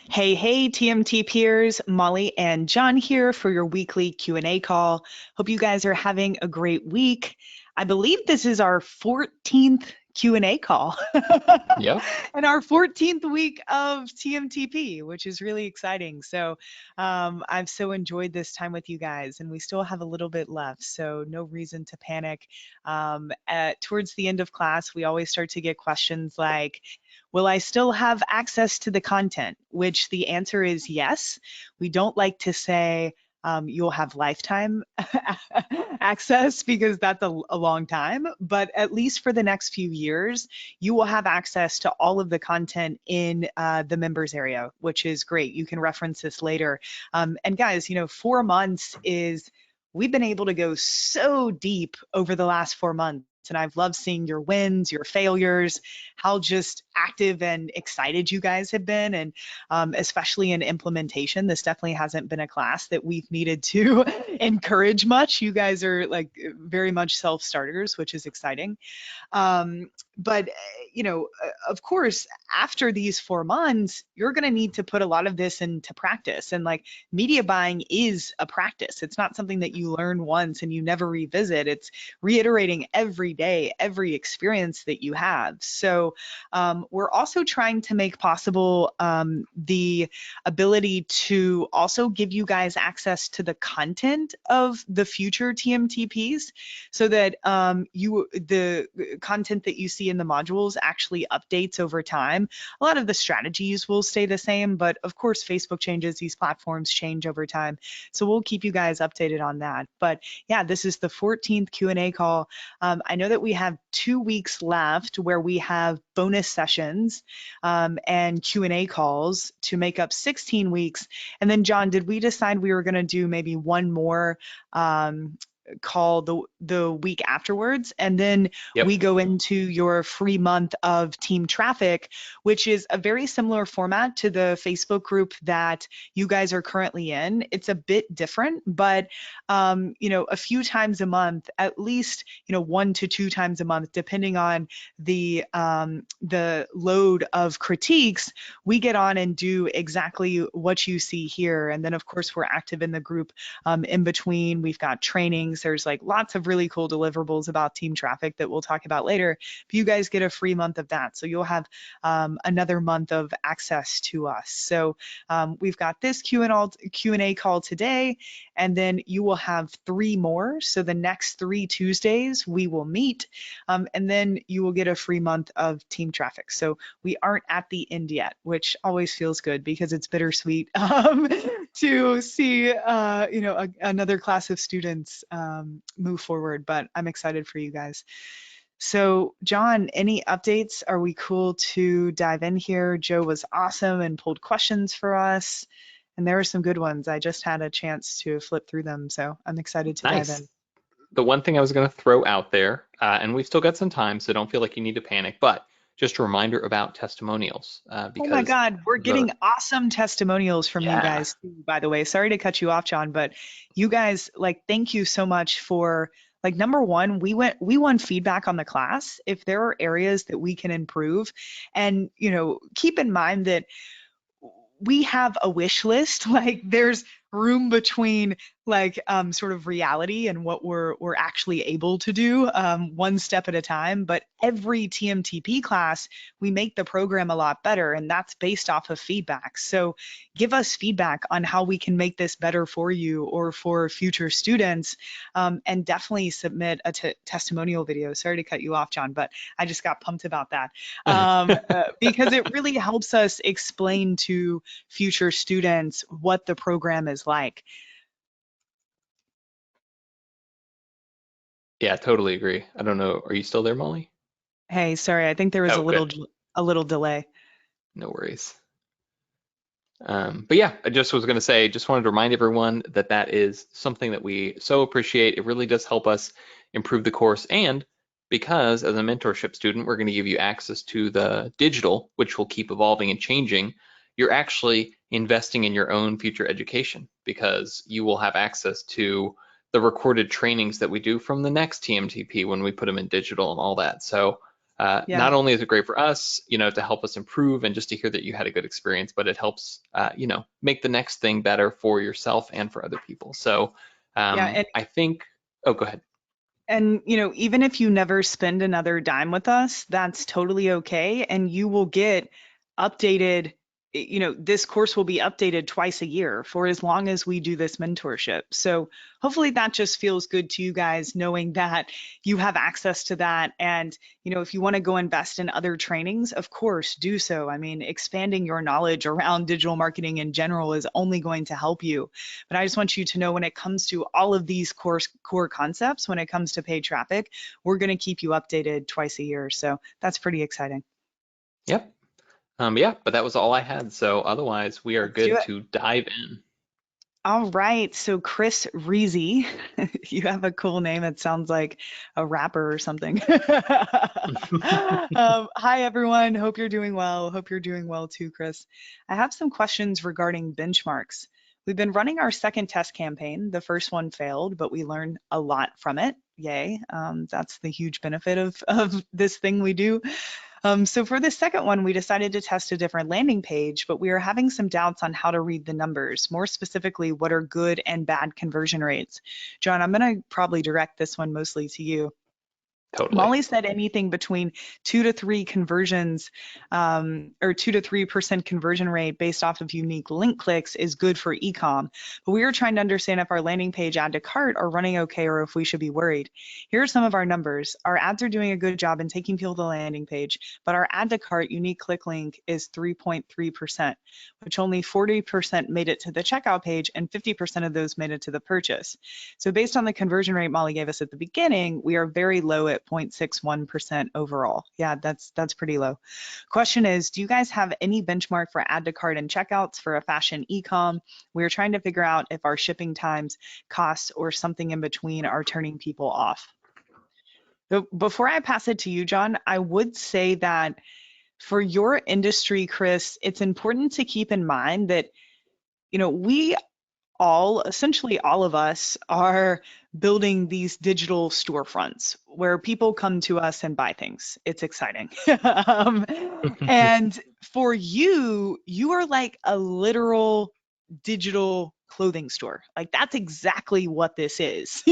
Hey, hey, TMT peers, Molly and John here for your weekly Q&A call. Hope you guys are having a great week. I believe this is our 14th Q&A call Yep. and our 14th week of TMTP, which is really exciting. So I've so enjoyed this time with you guys, and we still have a little bit left, so no reason to panic. Towards the end of class, we always start to get questions like, will I still have access to the content? Which the answer is yes. We don't like to say you'll have lifetime access because that's a long time, but at least for the next few years, you will have access to all of the content in the members area, which is great. You can reference this later. And guys, 4 months is, we've been able to go so deep over the last 4 months. And I've loved seeing your wins, your failures, how just active and excited you guys have been. And especially in implementation, this definitely hasn't been a class that we've needed to encourage much. You guys are like very much self-starters, which is exciting. But of course, after these 4 months, you're going to need to put a lot of this into practice. And like media buying is a practice. It's not something that you learn once and you never revisit. It's reiterating every day, every experience that you have. So we're also trying to make possible the ability to also give you guys access to the content of the future TMTPs so that the content that you see in the modules actually updates over time. A lot of the strategies will stay the same, but of course, Facebook changes, these platforms change over time. So we'll keep you guys updated on that. But yeah, this is the 14th Q&A call. I know that we have 2 weeks left where we have bonus sessions and Q&A calls to make up 16 weeks. And then John, did we decide we were going to do maybe one more call the week afterwards, and then we Yep. go into your free month of Team Traffic, which is a very similar format to the Facebook group that you guys are currently in. It's a bit different, but a few times a month, at least 1 to 2 times a month, depending on the load of critiques, we get on and do exactly what you see here. And then of course we're active in the group in between. We've got trainings. There's like lots of really cool deliverables about Team Traffic that we'll talk about later. But you guys get a free month of that. So you'll have another month of access to us. So we've got this Q&A call today, and then you will have 3 more. So the next 3 Tuesdays we will meet, and then you will get a free month of Team Traffic. So we aren't at the end yet, which always feels good because it's bittersweet to see another class of students move forward. But I'm excited for you guys. So John, any updates? Are we cool to dive in here? Joe was awesome and pulled questions for us, and there were some good ones. I just had a chance to flip through them, so I'm excited to dive Nice. in. The one thing I was going to throw out there, and we've still got some time, so don't feel like you need to panic, but just a reminder about testimonials, Oh my because God, we're the, getting awesome testimonials from you yeah, guys too, by the way. Sorry to cut you off, John, but you guys, like, thank you so much for, like, number one, we want feedback on the class if there are areas that we can improve. And, keep in mind that we have a wish list. Like there's room between like sort of reality and what we're actually able to do, one step at a time. But every TMTP class, we make the program a lot better, and that's based off of feedback. So give us feedback on how we can make this better for you or for future students, and definitely submit a testimonial video. Sorry to cut you off, John, but I just got pumped about that, because it really helps us explain to future students what the program is like. yeah, totally agree. I don't know. Are you still there, Molly? Hey, sorry, I think there was Oh, good. a little delay. No worries. But yeah, I just was going to say, just wanted to remind everyone that that is something that we so appreciate. It really does help us improve the course. And because as a mentorship student, we're going to give you access to the digital, which will keep evolving and changing, you're actually investing in your own future education because you will have access to the recorded trainings that we do from the next TMTP when we put them in digital and all that. So Yeah. Not only is it great for us, to help us improve and just to hear that you had a good experience, but it helps, make the next thing better for yourself and for other people. So Yeah. I think, oh, go ahead. And, even if you never spend another dime with us, that's totally okay. And you will get updated, this course will be updated twice a year for as long as we do this mentorship. So hopefully that just feels good to you guys, knowing that you have access to that. And, if you want to go invest in other trainings, of course, do so. I mean, expanding your knowledge around digital marketing in general is only going to help you. But I just want you to know when it comes to all of these core concepts, when it comes to paid traffic, we're going to keep you updated twice a year. So that's pretty exciting. Yep. Yeah, but that was all I had. So otherwise, we are Let's do good it. to dive in. All right. So Chris Reezy, you have a cool name. It sounds like a rapper or something. Hi, everyone. Hope you're doing well. Hope you're doing well too, Chris. I have some questions regarding benchmarks. We've been running our second test campaign. The first one failed, but we learned a lot from it. Yay. That's the huge benefit of this thing we do. So for the second one, we decided to test a different landing page, but we are having some doubts on how to read the numbers, more specifically, what are good and bad conversion rates. John, I'm going to probably direct this one mostly to you. Totally. Molly said anything between 2 to 3 conversions or 2 to 3% conversion rate based off of unique link clicks is good for ecom. But we are trying to understand if our landing page add to cart are running okay or if we should be worried. Here are some of our numbers. Our ads are doing a good job in taking people to the landing page, but our add to cart unique click link is 3.3%, which only 40% made it to the checkout page and 50% of those made it to the purchase. So based on the conversion rate Molly gave us at the beginning, we are very low at 0.61% overall. Yeah, that's pretty low. Question is, do you guys have any benchmark for add to cart and checkouts for a fashion e-com? We're trying to figure out if our shipping times, costs, or something in between are turning people off. So before I pass it to you, John, I would say that for your industry, Chris, it's important to keep in mind that, we essentially all of us are building these digital storefronts where people come to us and buy things. It's exciting. um, and for you, you are like a literal digital clothing store. Like that's exactly what this is.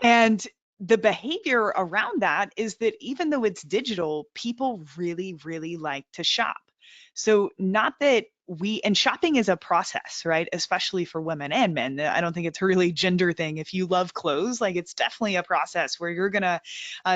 And the behavior around that is that even though it's digital, people really, really like to shop. So, not that and shopping is a process, right? Especially for women and men. I don't think it's a really gender thing. If you love clothes, like it's definitely a process where you're going to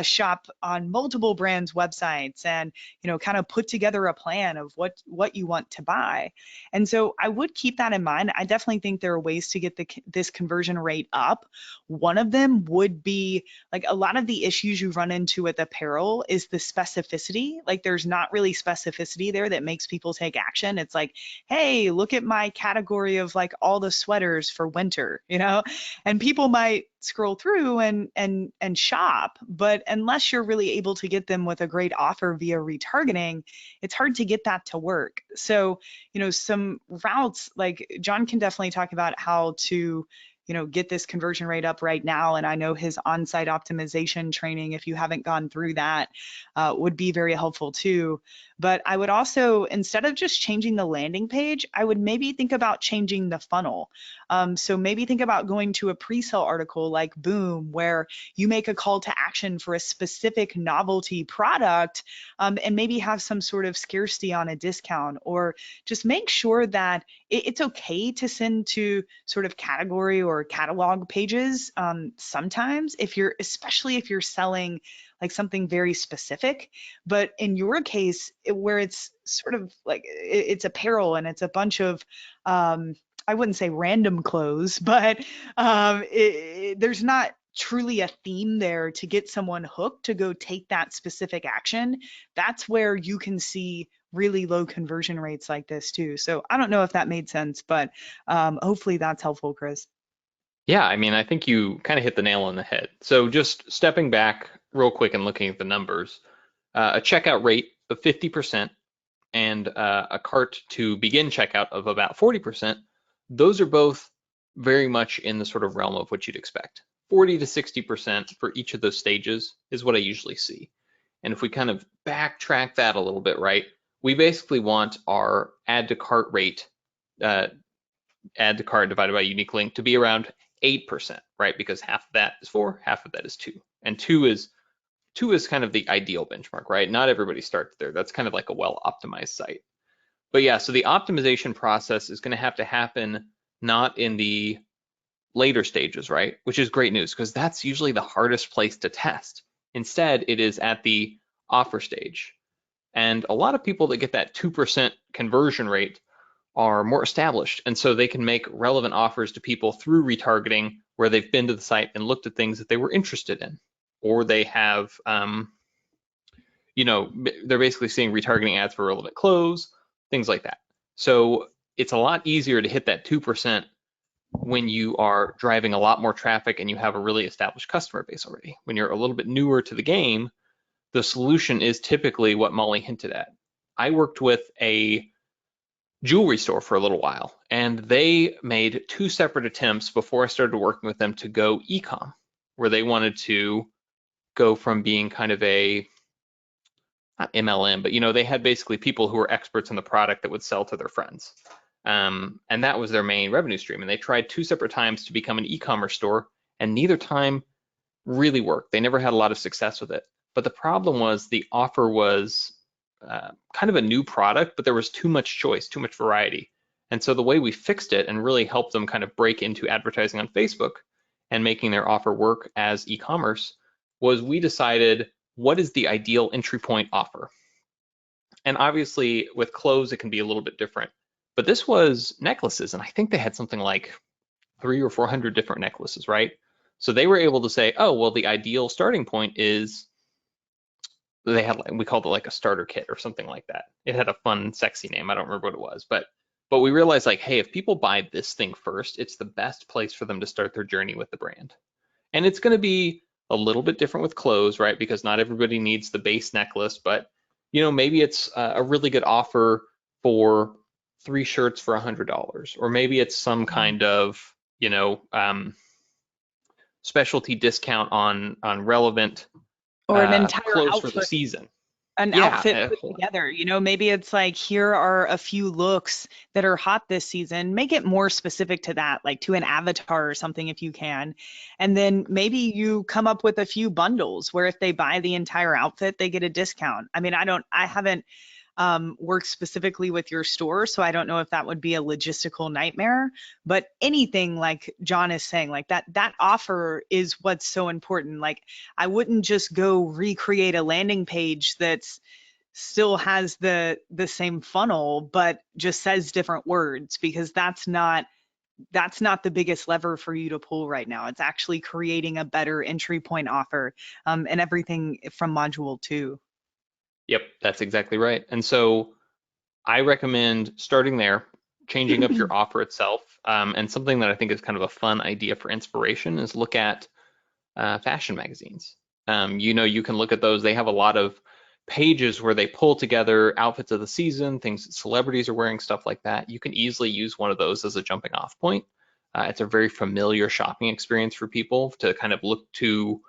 shop on multiple brands' websites and, kind of put together a plan of what you want to buy. And so I would keep that in mind. I definitely think there are ways to get this conversion rate up. One of them would be like a lot of the issues you run into with apparel is the specificity. Like there's not really specificity there that makes people take action. It's like, hey, look at my category of like all the sweaters for winter, and people might scroll through and shop, but unless you're really able to get them with a great offer via retargeting, it's hard to get that to work. So, some routes, like John can definitely talk about how to get this conversion rate up right now. And I know his on-site optimization training, if you haven't gone through that, would be very helpful too. But I would also, instead of just changing the landing page, I would maybe think about changing the funnel. So maybe think about going to a pre-sale article like Boom, where you make a call to action for a specific novelty product, and maybe have some sort of scarcity on a discount, or just make sure that it's okay to send to sort of category or catalog pages sometimes, especially if you're selling like something very specific. But in your case, where it's sort of like it's apparel and it's a bunch of I wouldn't say random clothes, but there's not truly a theme there to get someone hooked to go take that specific action. That's where you can see really low conversion rates like this too. So I don't know if that made sense, but hopefully that's helpful, Chris. Yeah, I mean, I think you kind of hit the nail on the head. So just stepping back real quick and looking at the numbers, a checkout rate of 50% and a cart to begin checkout of about 40%, those are both very much in the sort of realm of what you'd expect. 40 to 60% for each of those stages is what I usually see. And if we kind of backtrack that a little bit, right, we basically want our add to cart rate, add to cart divided by unique link to be around 8%, right? Because half of that is 4, half of that is 2. And 2 is kind of the ideal benchmark, right? Not everybody starts there. That's kind of like a well-optimized site. But yeah, so the optimization process is going to happen not in the later stages, right? Which is great news because that's usually the hardest place to test. Instead, it is at the offer stage. And a lot of people that get that 2% conversion rate are more established. And so they can make relevant offers to people through retargeting where they've been to the site and looked at things that they were interested in. Or they have, they're basically seeing retargeting ads for relevant clothes, things like that. So it's a lot easier to hit that 2% when you are driving a lot more traffic and you have a really established customer base already. When you're a little bit newer to the game, the solution is typically what Molly hinted at. I worked with a jewelry store for a little while, and they made 2 separate attempts before I started working with them to go e-com, where they wanted to go from being kind of a, not MLM, but they had basically people who were experts in the product that would sell to their friends. And that was their main revenue stream. And they tried 2 separate times to become an e-commerce store, and neither time really worked. They never had a lot of success with it. But the problem was the offer was kind of a new product, but there was too much choice, too much variety. And so the way we fixed it and really helped them kind of break into advertising on Facebook and making their offer work as e-commerce was we decided what is the ideal entry point offer. And obviously with clothes, it can be a little bit different. But this was necklaces, and I think they had something like 300 or 400 different necklaces, right? So they were able to say, oh, well, the ideal starting point is, we called it like a starter kit or something like that. It had a fun, sexy name. I don't remember what it was, but we realized like, hey, if people buy this thing first, it's the best place for them to start their journey with the brand. And it's going to be a little bit different with clothes, right? Because not everybody needs the base necklace, but maybe it's a really good offer for 3 shirts for $100, or maybe it's some kind of, specialty discount on relevant Or an entire clothes for the outfit, season. an outfit Yeah, put together. Maybe it's like, here are a few looks that are hot this season. Make it more specific to that, like to an avatar or something if you can. And then maybe you come up with a few bundles where if they buy the entire outfit, they get a discount. I mean, I haven't worked specifically with your store, so I don't know if that would be a logistical nightmare, but anything like John is saying, like that offer is what's so important. Like, I wouldn't just go recreate a landing page that's still has the same funnel but just says different words, because that's not the biggest lever for you to pull right now. It's actually creating a better entry point offer, and everything from module 2. Yep, that's exactly right. And so I recommend starting there, changing up your offer itself. And something that I think is kind of a fun idea for inspiration is look at fashion magazines. You can look at those. They have a lot of pages where they pull together outfits of the season, things that celebrities are wearing, stuff like that. You can easily use one of those as a jumping off point. It's a very familiar shopping experience for people to kind of look to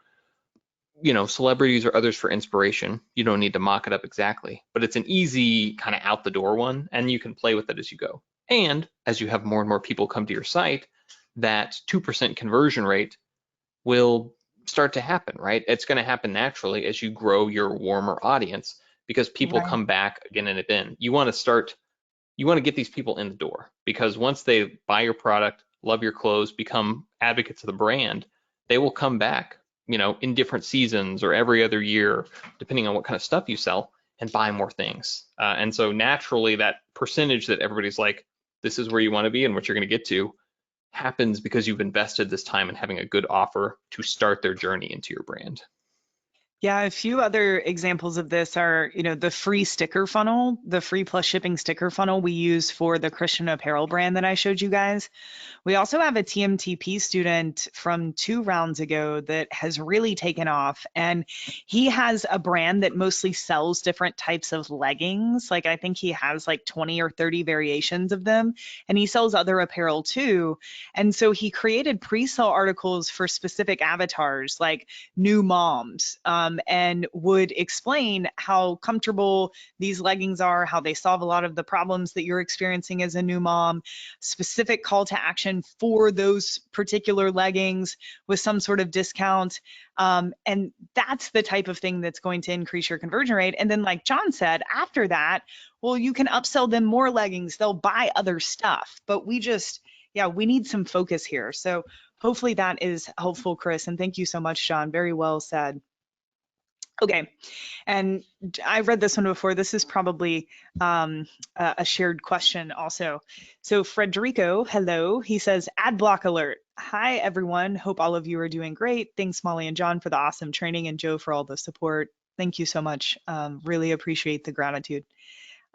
celebrities or others for inspiration. You don't need to mock it up exactly, but it's an easy kind of out the door one, and you can play with it as you go. And as you have more and more people come to your site, that 2% conversion rate will start to happen, right? It's going to happen naturally as you grow your warmer audience, because people Right. come back again and again. You want to get these people in the door, because once they buy your product, love your clothes, become advocates of the brand, they will come back, in different seasons or every other year, depending on what kind of stuff you sell, and buy more things. And so naturally, that percentage that everybody's like, this is where you want to be and what you're going to get to, happens because you've invested this time in having a good offer to start their journey into your brand. Yeah, a few other examples of this are, the free sticker funnel, the free plus shipping sticker funnel we use for the Christian apparel brand that I showed you guys. We also have a TMTP student from 2 rounds ago that has really taken off, and he has a brand that mostly sells different types of leggings. Like, I think he has like 20 or 30 variations of them, and he sells other apparel too. And so he created pre-sale articles for specific avatars, like new moms, and would explain how comfortable these leggings are, how they solve a lot of the problems that you're experiencing as a new mom, specific call to action for those particular leggings with some sort of discount. And that's the type of thing that's going to increase your conversion rate. And then, like John said, after that, well, you can upsell them more leggings. They'll buy other stuff. But we need some focus here. So hopefully that is helpful, Chris. And thank you so much, John. Very well said. Okay, and I read this one before. This is probably a shared question also. So Frederico, hello. He says, ad block alert. Hi, everyone. Hope all of you are doing great. Thanks, Molly and John, for the awesome training, and Joe for all the support. Thank you so much. Really appreciate the gratitude.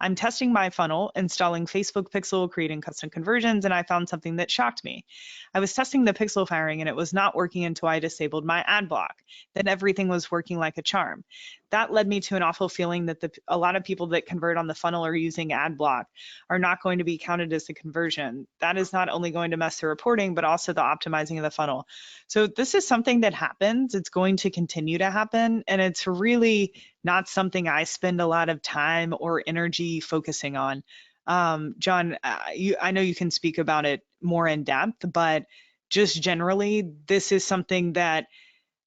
I'm testing my funnel, installing Facebook Pixel, creating custom conversions, and I found something that shocked me. I was testing the pixel firing and it was not working until I disabled my ad block. Then everything was working like a charm. That led me to an awful feeling that a lot of people that convert on the funnel or using ad block are not going to be counted as a conversion. That is not only going to mess the reporting, but also the optimizing of the funnel. So this is something that happens. It's going to continue to happen. And it's really not something I spend a lot of time or energy focusing on. John, I know you can speak about it more in depth, but just generally, this is something that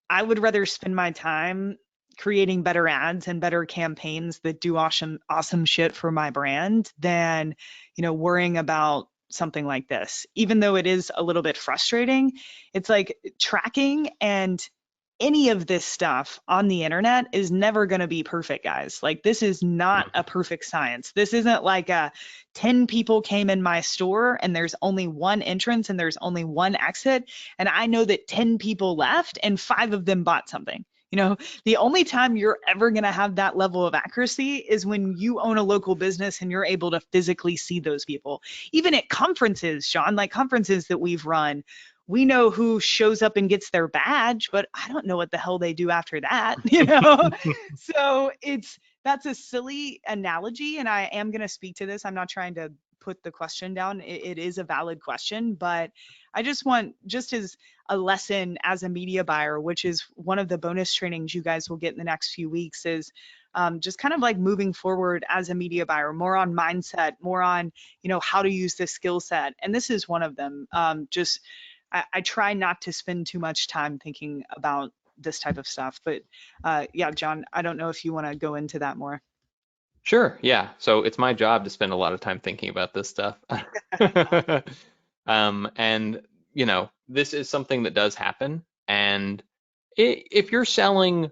I would rather spend my time creating better ads and better campaigns that do awesome shit for my brand than, worrying about something like this. Even though it is a little bit frustrating, it's like tracking and any of this stuff on the internet is never going to be perfect, guys. Like, this is not a perfect science. This isn't like 10 people came in my store and there's only one entrance and there's only one exit. And I know that 10 people left and 5 of them bought something. The only time you're ever going to have that level of accuracy is when you own a local business and you're able to physically see those people. Even at conferences, Sean, like conferences that we've run, we know who shows up and gets their badge, but I don't know what the hell they do after that, So that's a silly analogy, and I am going to speak to this. I'm not trying to put the question down. It is a valid question, but I just want, just as a lesson as a media buyer, which is one of the bonus trainings you guys will get in the next few weeks, is just kind of like moving forward as a media buyer, more on mindset, more on, how to use this skill set. And this is one of them. I try not to spend too much time thinking about this type of stuff, but yeah, John, I don't know if you want to go into that more. Sure, yeah. So it's my job to spend a lot of time thinking about this stuff. And this is something that does happen. And if you're selling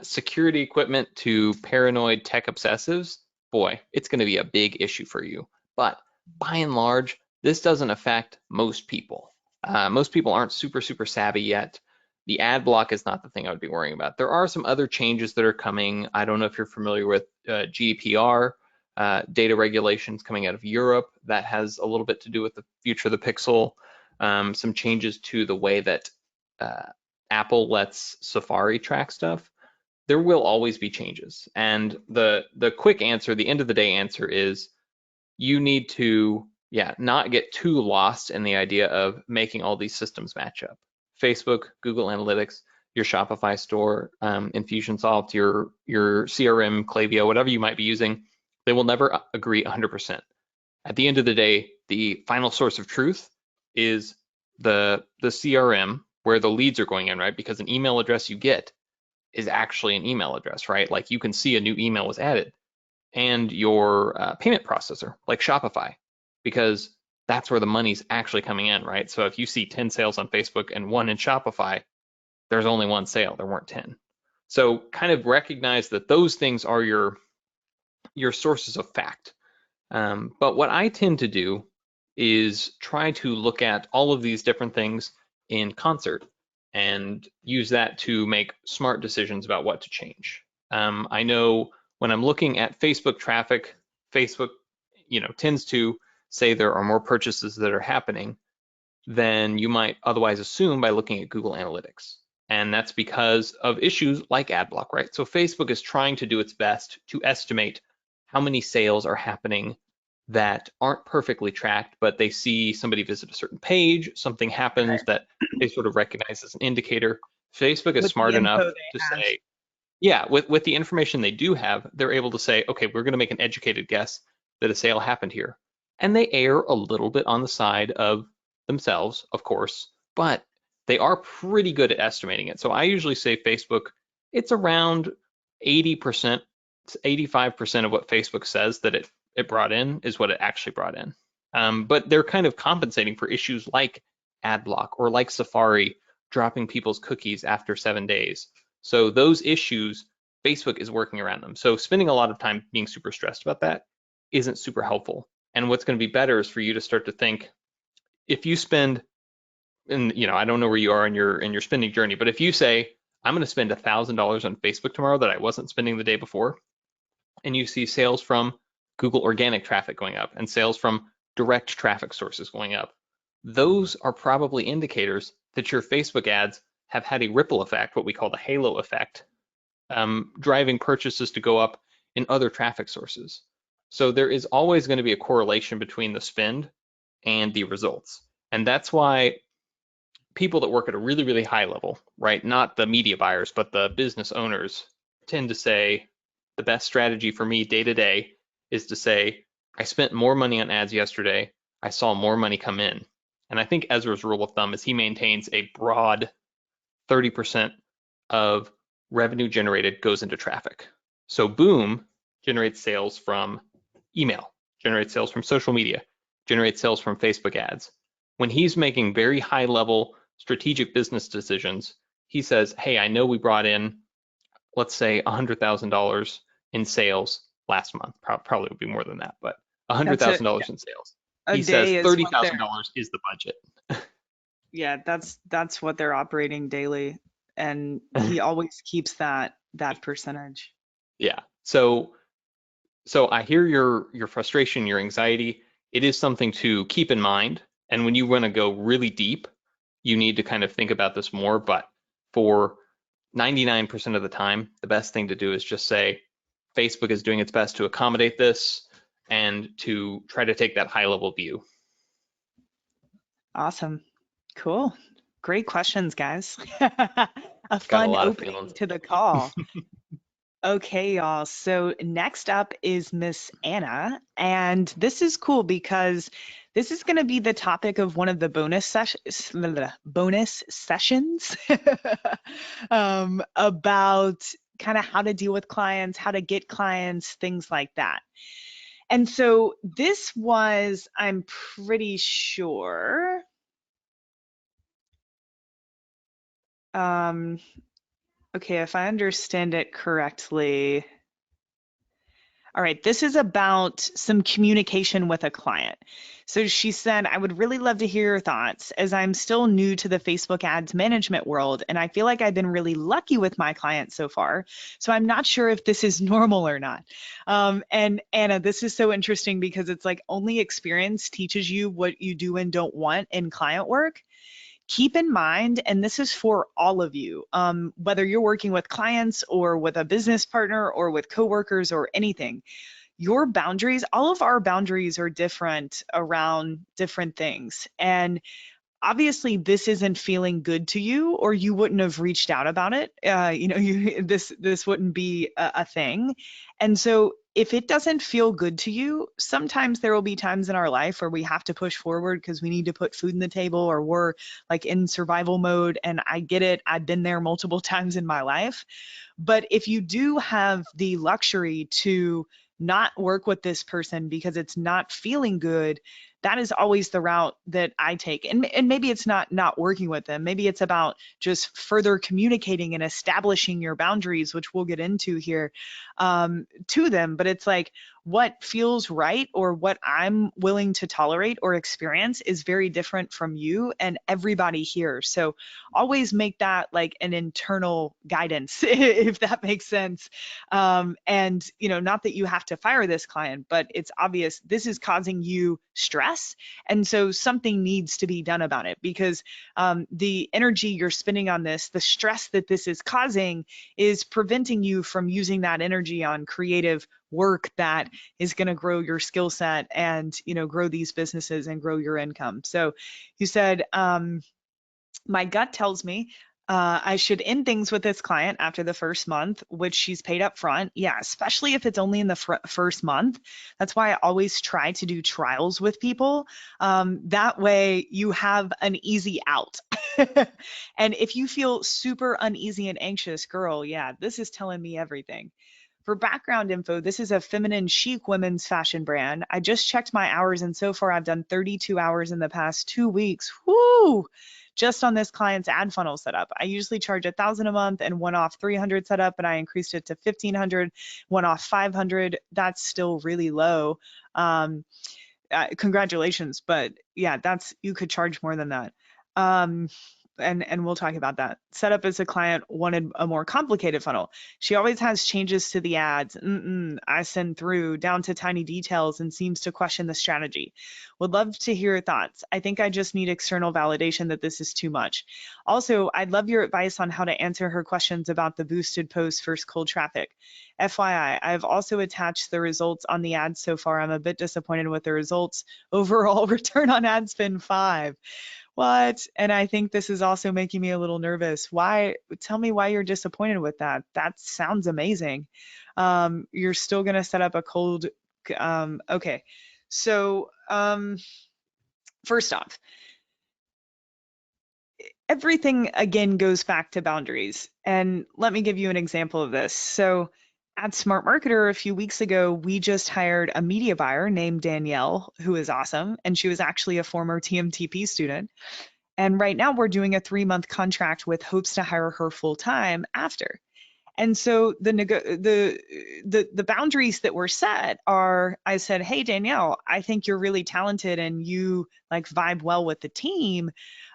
security equipment to paranoid tech obsessives, boy, it's going to be a big issue for you. But by and large, this doesn't affect most people. Most people aren't super savvy yet. The ad block is not the thing I would be worrying about. There are some other changes that are coming. I don't know if you're familiar with GDPR, data regulations coming out of Europe. That has a little bit to do with the future of the Pixel. Some changes to the way that Apple lets Safari track stuff. There will always be changes. And the quick answer, the end of the day answer is you need to not get too lost in the idea of making all these systems match up. Facebook, Google Analytics, your Shopify store, Infusionsoft, your CRM, Klaviyo, whatever you might be using, they will never agree 100%. At the end of the day, the final source of truth is the CRM where the leads are going in, right? Because an email address you get is actually an email address, right? Like you can see a new email was added, and your payment processor, like Shopify, because that's where the money's actually coming in, right? So if you see 10 sales on Facebook and 1 in Shopify, there's only 1 sale, there weren't 10. So kind of recognize that those things are your sources of fact. But what I tend to do is try to look at all of these different things in concert and use that to make smart decisions about what to change. I know when I'm looking at Facebook traffic, Facebook, tends to say there are more purchases that are happening than you might otherwise assume by looking at Google Analytics. And that's because of issues like ad block, right? So Facebook is trying to do its best to estimate how many sales are happening that aren't perfectly tracked, but they see somebody visit a certain page, something happens that they sort of recognize as an indicator. Facebook is smart enough to say, Yeah, with the information they do have, they're able to say, okay, we're going to make an educated guess that a sale happened here. And they err a little bit on the side of themselves, of course, but they are pretty good at estimating it. So I usually say Facebook, it's around 80%, 85% of what Facebook says that it brought in is what it actually brought in. But they're kind of compensating for issues like ad block or like Safari dropping people's cookies after 7 days. So those issues, Facebook is working around them. So spending a lot of time being super stressed about that isn't super helpful. And what's going to be better is for you to start to think, if you spend, and I don't know where you are in your spending journey, but if you say, I'm going to spend $1,000 on Facebook tomorrow that I wasn't spending the day before, and you see sales from Google organic traffic going up and sales from direct traffic sources going up, those are probably indicators that your Facebook ads have had a ripple effect, what we call the halo effect, driving purchases to go up in other traffic sources. So there is always going to be a correlation between the spend and the results. And that's why people that work at a really, really high level, right, not the media buyers, but the business owners, tend to say the best strategy for me day to day is to say, I spent more money on ads yesterday. I saw more money come in. And I think Ezra's rule of thumb is he maintains a broad 30% of revenue generated goes into traffic. So Boom generates sales from email, generates sales from social media, generates sales from Facebook ads. When he's making very high level strategic business decisions, he says, hey, I know we brought in, let's say $100,000 in sales last month. Probably would be more than that, but That's $100,000 in sales. a He says day is what they're, $30,000 is the budget. yeah, that's what they're operating daily. And he always keeps that percentage. Yeah. So I hear your frustration, your anxiety. It is something to keep in mind. And when you want to go really deep, you need to kind of think about this more. But for 99% of the time, the best thing to do is just say, Facebook is doing its best to accommodate this and to try to take that high level view. Awesome. Cool. Great questions, guys. A Got a fun lot of opening feelings. to the call. Okay, y'all. So next up is Miss Anna, and this is cool because this is going to be the topic of one of the bonus sessions about kind of how to deal with clients, how to get clients, things like that. And so this was, I'm pretty sure, um, okay, if I understand it correctly. All right, this is about some communication with a client. So she said, I would really love to hear your thoughts as I'm still new to the Facebook ads management world, and I feel like I've been really lucky with my clients so far. So I'm not sure if this is normal or not. And Anna, this is so interesting because it's like only experience teaches you what you do and don't want in client work. Keep in mind, and this is for all of you, whether you're working with clients or with a business partner or with coworkers or anything, your boundaries, all of our boundaries are different around different things. And obviously this isn't feeling good to you or you wouldn't have reached out about it. This wouldn't be a thing. And so if it doesn't feel good to you, sometimes there will be times in our life where we have to push forward because we need to put food on the table or we're like in survival mode. And I get it, I've been there multiple times in my life. But if you do have the luxury to not work with this person because it's not feeling good, that is always the route that I take. And maybe it's not working with them. Maybe it's about just further communicating and establishing your boundaries, which we'll get into here, to them. But it's like what feels right or what I'm willing to tolerate or experience is very different from you and everybody here. So always make that like an internal guidance, if that makes sense. And not that you have to fire this client, but it's obvious this is causing you stress, and so something needs to be done about it because the energy you're spending on this, the stress that this is causing, is preventing you from using that energy on creative work that is going to grow your skill set and grow these businesses and grow your income. So you said, my gut tells me I should end things with this client after the first month, which she's paid up front. Yeah, especially if it's only in the first month. That's why I always try to do trials with people. That way you have an easy out. And if you feel super uneasy and anxious, girl, yeah, this is telling me everything. For background info, this is a feminine chic women's fashion brand. I just checked my hours and so far I've done 32 hours in the past 2 weeks. Whoo! Just on this client's ad funnel setup. I usually charge 1,000 a month and one-off 300 setup, but I increased it to 1,500, one-off 500. That's still really low. Um, Congratulations, but yeah, that's you could charge more than that. Um, and we'll talk about that. Setup as a client wanted a more complicated funnel. She always has changes to the ads. I send through down to tiny details and seems to question the strategy. Would love to hear your thoughts. I think I just need external validation that this is too much. Also, I'd love your advice on how to answer her questions about the boosted posts versus cold traffic. FYI, I've also attached the results on the ads so far. I'm a bit disappointed with the results. Overall return on ad spend 5. What? And I think this is also making me a little nervous. Why? Tell me why you're disappointed with that. That sounds amazing. You're still going to set up a cold. Okay. So, first off, everything again goes back to boundaries. And let me give you an example of this. So, at Smart Marketer a few weeks ago, we just hired a media buyer named Danielle, who is awesome. And she was actually a former TMTP student. And right now we're doing a 3-month contract with hopes to hire her full time after. And so the boundaries that were set are I said, "Hey Danielle, I think you're really talented and you like vibe well with the team.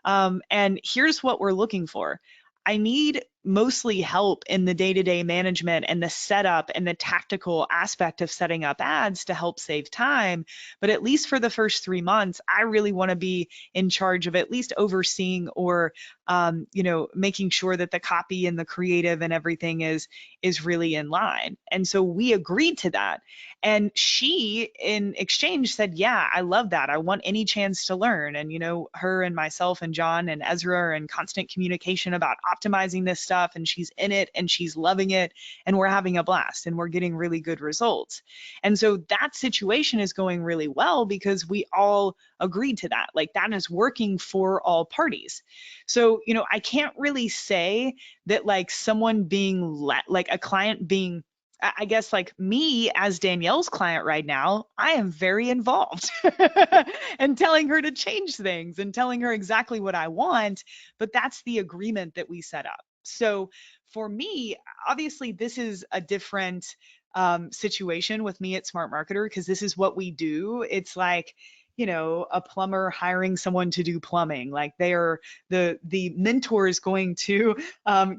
And here's what we're looking for. I need mostly help in the day-to-day management and the setup and the tactical aspect of setting up ads to help save time. But at least for the first 3 months, I really want to be in charge of at least overseeing or making sure that the copy and the creative and everything is really in line." And so we agreed to that. And she, in exchange, said, "Yeah, I love that. I want any chance to learn." And, her and myself and John and Ezra are in constant communication about optimizing this stuff. And she's in it and she's loving it. And we're having a blast and we're getting really good results. And so that situation is going really well because we all agreed to that. Like that is working for all parties. So, I can't really say that like someone being like a client being I guess like me as Danielle's client right now, I am very involved and telling her to change things and telling her exactly what I want. But that's the agreement that we set up. So for me, obviously, this is a different situation with me at Smart Marketer because this is what we do. It's like, a plumber hiring someone to do plumbing. Like they are the mentor is going to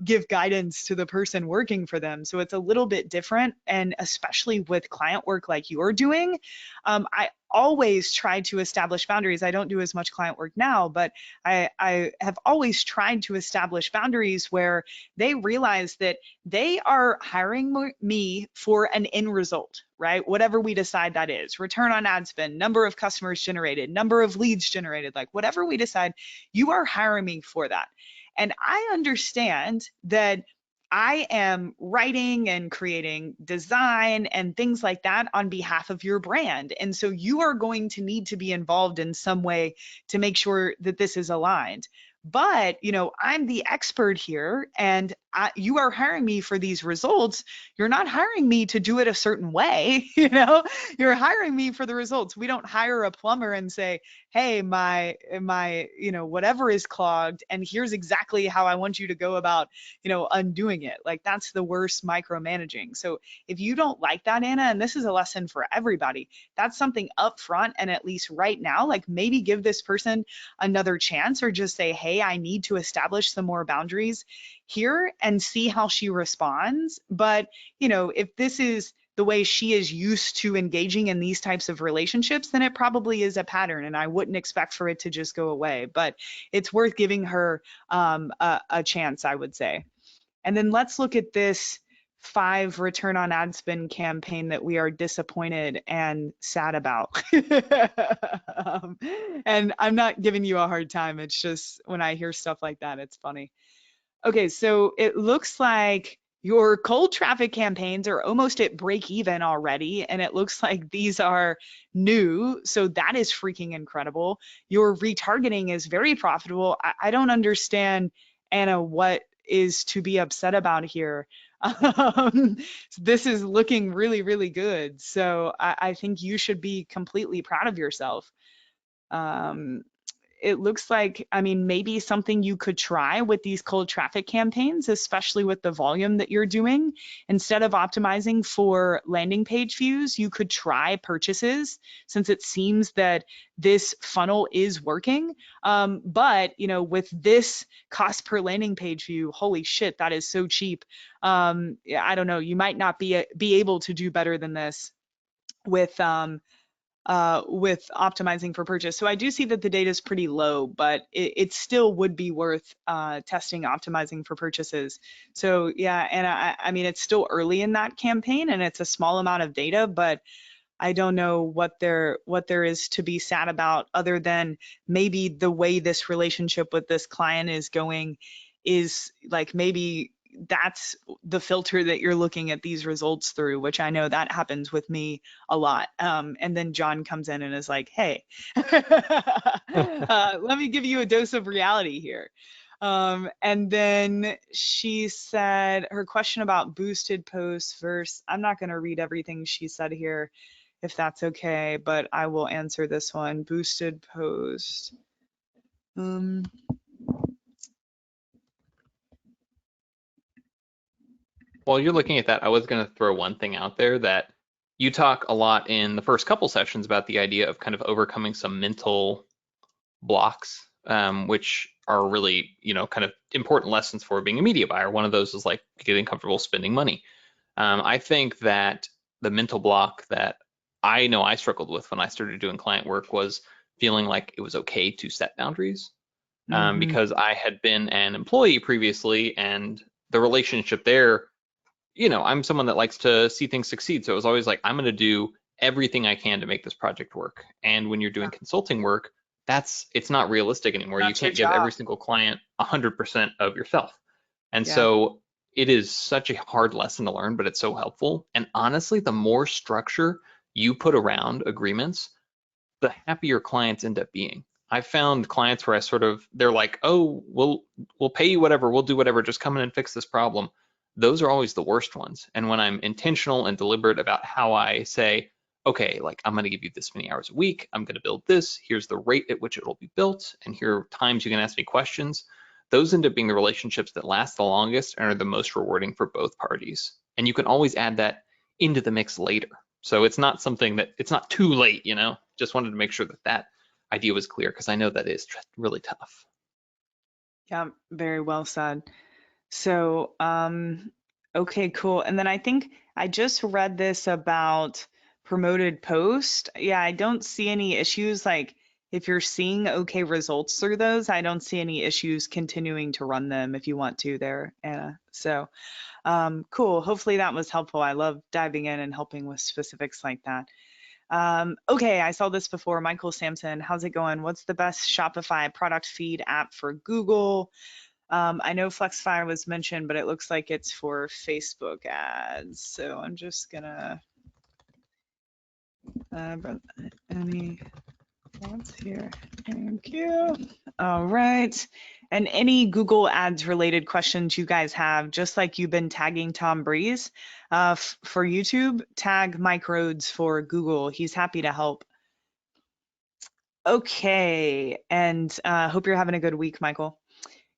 give guidance to the person working for them. So it's a little bit different. And especially with client work like you're doing, I always try to establish boundaries. I don't do as much client work now, but I have always tried to establish boundaries where they realize that they are hiring me for an end result, right? Whatever we decide that is, return on ad spend, number of customers generated, number of leads generated, like whatever we decide, you are hiring me for that. And I understand that I am writing and creating design and things like that on behalf of your brand. And so you are going to need to be involved in some way to make sure that this is aligned. But, I'm the expert here and you are hiring me for these results. You're not hiring me to do it a certain way, you're hiring me for the results. We don't hire a plumber and say, "Hey, my, whatever is clogged and here's exactly how I want you to go about undoing it." Like that's the worst micromanaging. So if you don't like that, Anna, and this is a lesson for everybody, that's something up front and at least right now, like maybe give this person another chance or just say, "Hey, I need to establish some more boundaries here," and see how she responds. But, if this is the way she is used to engaging in these types of relationships, then it probably is a pattern and I wouldn't expect for it to just go away. But it's worth giving her a chance, I would say. And then let's look at this 5 return on ad spend campaign that we are disappointed and sad about. um, and I'm not giving you a hard time. It's just when I hear stuff like that, it's funny. Okay, so it looks like your cold traffic campaigns are almost at break even already, and it looks like these are new. So that is freaking incredible. Your retargeting is very profitable. I don't understand, Anna, what is to be upset about here. Um, this is looking really, really good. So I think you should be completely proud of yourself. Um, it looks like, I mean, maybe something you could try with these cold traffic campaigns, especially with the volume that you're doing. Instead of optimizing for landing page views, you could try purchases since it seems that this funnel is working. But, you know, with this cost per landing page view, holy shit, that is so cheap. Yeah, I don't know, you might not be able to do better than this with optimizing for purchase. So I do see that the data is pretty low, but it still would be worth testing optimizing for purchases. So yeah, and I mean, it's still early in that campaign and it's a small amount of data, but I don't know what there is to be sad about other than maybe the way this relationship with this client is going is like maybe that's the filter that you're looking at these results through, which I know that happens with me a lot. And then John comes in and is like, hey, let me give you a dose of reality here. And then she said her question about boosted posts versus, I'm not going to read everything she said here if that's okay, but I will answer this one. Boosted post. Um, While you're looking at that, I was going to throw one thing out there that you talk a lot in the first couple sessions about the idea of kind of overcoming some mental blocks, which are really, kind of important lessons for being a media buyer. One of those is like getting comfortable spending money. I think that the mental block that I know I struggled with when I started doing client work was feeling like it was okay to set boundaries, mhm. because I had been an employee previously, and the relationship there, I'm someone that likes to see things succeed. So it was always like, I'm going to do everything I can to make this project work. And when you're doing consulting work, it's not realistic anymore. You That's your can't give every job. single client 100% of yourself. And Yeah. so it is such a hard lesson to learn, but it's so helpful. And honestly, the more structure you put around agreements, the happier clients end up being. I found clients where they're like, oh, we'll pay you whatever, we'll do whatever, just come in and fix this problem. Those are always the worst ones. And when I'm intentional and deliberate about how I say, okay, like I'm going to give you this many hours a week, I'm going to build this, here's the rate at which it'll be built, and here are times you can ask me questions. Those end up being the relationships that last the longest and are the most rewarding for both parties. And you can always add that into the mix later. So it's not something that it's not too late, Just wanted to make sure that that idea was clear because I know that is really tough. Yeah, very well said. So, okay, cool. And then I think I just read this about promoted post. Yeah, I don't see any issues. Like if you're seeing okay results through those, I don't see any issues continuing to run them if you want to there, Anna. So, cool. Hopefully that was helpful. I love diving in and helping with specifics like that. Okay, I saw this before. Michael Sampson, how's it going? What's the best Shopify product feed app for Google? I know Flexfire was mentioned, but it looks like it's for Facebook ads. So I'm just gonna, but any thoughts here? Thank you. All right. And any Google ads related questions you guys have, just like you've been tagging Tom Breeze for YouTube, tag Mike Rhodes for Google. He's happy to help. Okay, and hope you're having a good week, Michael.